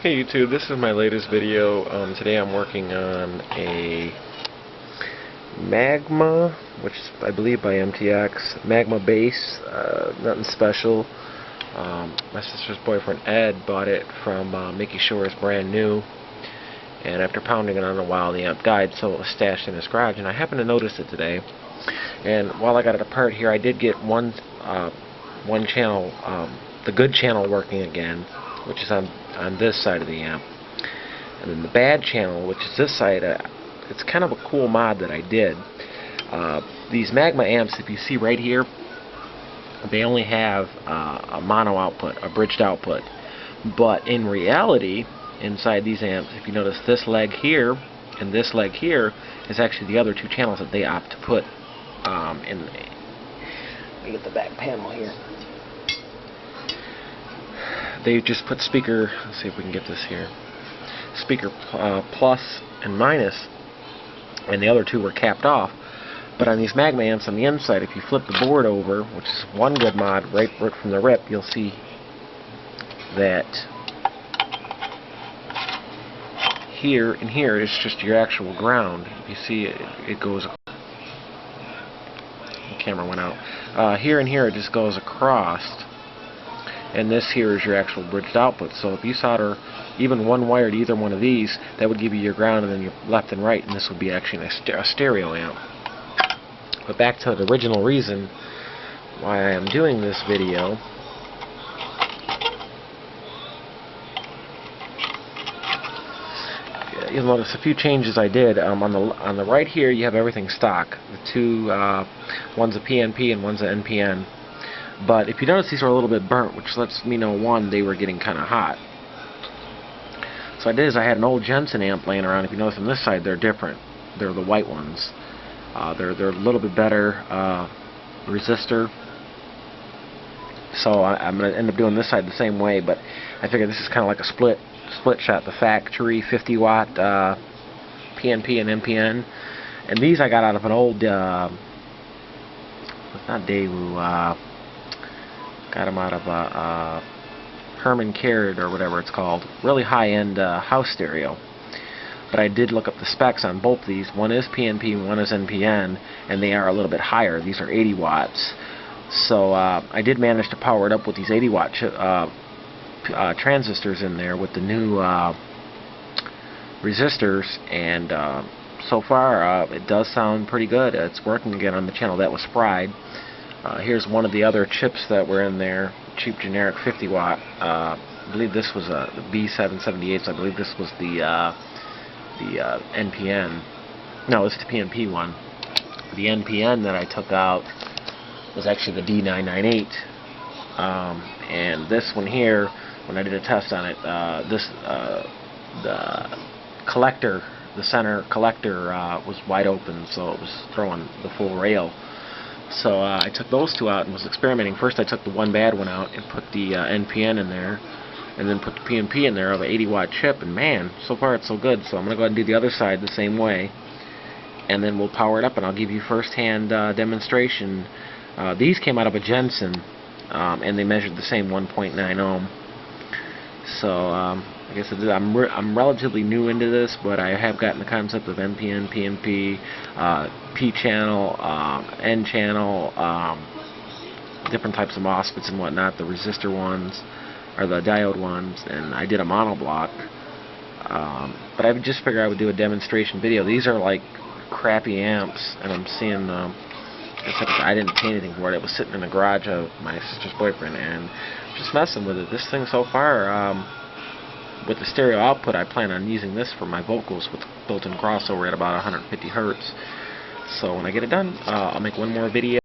Hey YouTube, this is my latest video. Today I'm working on a Magma, which is I believe by MTX, Magma base, nothing special. My sister's boyfriend Ed bought it from Mickey Shore's brand new, and after pounding it on a while the amp died, so it was stashed in his garage, and I happened to notice it today. And while I got it apart here, I did get one channel, the good channel, working again, which is on this side of the amp, and then the bad channel, which is this side. It's kind of a cool mod that I did. These Magma amps, if you see right here, they only have a mono output, a bridged output, but in reality inside these amps, if you notice, this leg here and this leg here is actually the other two channels that they opt to put in the, let me get the back panel here. They just put speaker, let's see if we can get this here, speaker plus and minus, and the other two were capped off. But on these Magma amps on the inside, if you flip the board over, which is one good mod, right from the rip, you'll see that here and here is just your actual ground. If you see it goes, the camera went out, here and here it just goes across, and this here is your actual bridged output. So if you solder even one wire to either one of these, that would give you your ground and then your left and right, and this would be actually a stereo amp. But back to the original reason why I am doing this video. You'll notice a few changes I did. On the right here, you have everything stock. The two, one's a PNP and one's an NPN. But if you notice, these are a little bit burnt, which lets me know, one, they were getting kind of hot. So what I did is I had an old Jensen amp laying around. If you notice on this side, they're different. They're the white ones. They're a little bit better resistor. So I'm going to end up doing this side the same way, but I figure this is kind of like a split shot. The factory 50 watt PNP and NPN, and these I got out of an old it's not Daewoo. Got them out of Herman Caird or whatever it's called. Really high-end house stereo. But I did look up the specs on both these. One is PNP, one is NPN, and they are a little bit higher. These are 80 watts. So I did manage to power it up with these 80 watt transistors in there with the new resistors, and so far it does sound pretty good. It's working again on the channel that was fried. Here's one of the other chips that were in there, cheap generic 50 watt. I believe this was the B778, so I believe this was the NPN. No, it's the PNP one. The NPN that I took out was actually the D998. And this one here, when I did a test on it, the collector, the center collector was wide open, so it was throwing the full rail. So I took those two out and was experimenting. First I took the one bad one out and put the NPN in there, and then put the PNP in there of an 80 watt chip, and man, so far it's so good. So I'm going to go ahead and do the other side the same way, and then we'll power it up and I'll give you first-hand demonstration. These came out of a Jensen, and they measured the same 1.9 ohm. So like I said, I'm relatively new into this, but I have gotten the concept of NPN, PNP, P channel, N channel, different types of MOSFETs and whatnot, the resistor ones, or the diode ones, and I did a monoblock. But I just figured I would do a demonstration video. These are like crappy amps, and I'm seeing I didn't pay anything for it. It was sitting in the garage of my sister's boyfriend, and just messing with it. This thing so far, with the stereo output, I plan on using this for my vocals with built-in crossover at about 150 hertz. So when I get it done, I'll make one more video.